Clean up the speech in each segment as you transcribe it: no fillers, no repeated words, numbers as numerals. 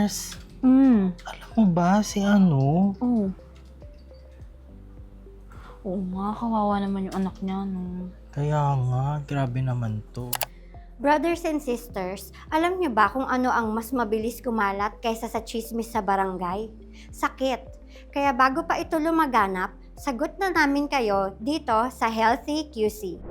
Mars, Hmm. alam mo ba si ano? Oo. Oo nga, kawawa naman yung anak niya, no? Kaya nga, grabe naman to. Brothers and sisters, alam niyo ba kung ano ang mas mabilis kumalat kaysa sa chismis sa barangay? Sakit. Kaya bago pa ito lumaganap, sagot na namin kayo dito sa Healthy QC.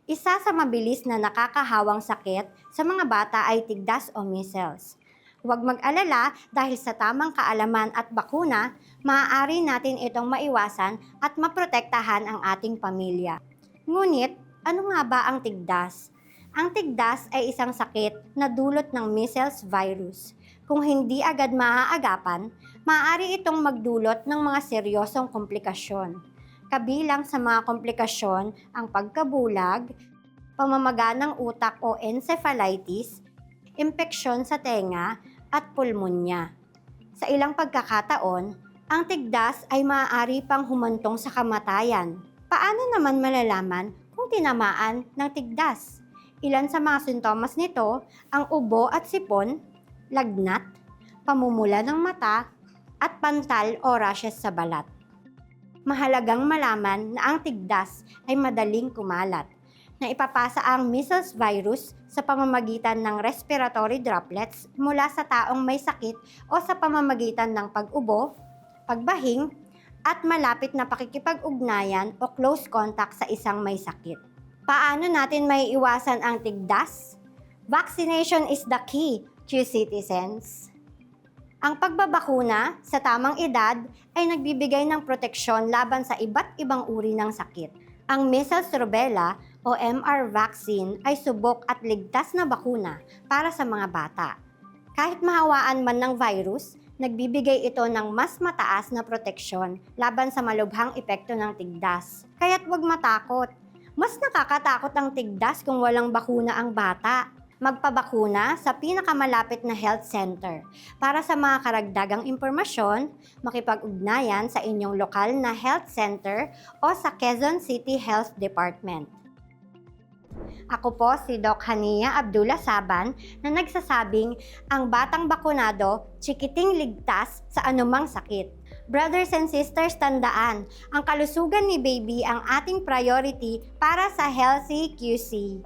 Isa sa mabilis na nakakahawang sakit sa mga bata ay tigdas o measles. Huwag mag-alala dahil sa tamang kaalaman at bakuna, maaari natin itong maiwasan at maprotektahan ang ating pamilya. Ngunit, ano nga ba ang tigdas? Ang tigdas ay isang sakit na dulot ng measles virus. Kung hindi agad maaagapan, maaari itong magdulot ng mga seryosong komplikasyon. Kabilang sa mga komplikasyon ang pagkabulag, pamamaga ng utak o encephalitis, impeksyon sa tenga, at pulmonya. Sa ilang pagkakataon, ang tigdas ay maaari pang humantong sa kamatayan. Paano naman malalaman kung tinamaan ng tigdas? Ilan sa mga sintomas nito ang ubo at sipon, lagnat, pamumula ng mata, at pantal o rashes sa balat. Mahalagang malaman na ang tigdas ay madaling kumalat, na ipapasa ang measles virus sa pamamagitan ng respiratory droplets mula sa taong may sakit o sa pamamagitan ng pag-ubo, pagbahing, at malapit na pakikipag-ugnayan o close contact sa isang may sakit. Paano natin may iwasan ang tigdas? Vaccination is the key, to citizens. Ang pagbabakuna sa tamang edad ay nagbibigay ng proteksyon laban sa iba't ibang uri ng sakit. Ang measles rubella o MR vaccine ay subok at ligtas na bakuna para sa mga bata. Kahit mahawaan man ng virus, nagbibigay ito ng mas mataas na proteksyon laban sa malubhang epekto ng tigdas. Kaya't huwag matakot. Mas nakakatakot ang tigdas kung walang bakuna ang bata. Magpabakuna sa pinakamalapit na health center. Para sa mga karagdagang impormasyon, makipag-ugnayan sa inyong lokal na health center o sa Quezon City Health Department. Ako po si Doc Hania Abdullah Saban na nagsasabing ang batang bakunado, chikiting ligtas sa anumang sakit. Brothers and sisters, tandaan, ang kalusugan ni baby ang ating priority para sa Healthy QC.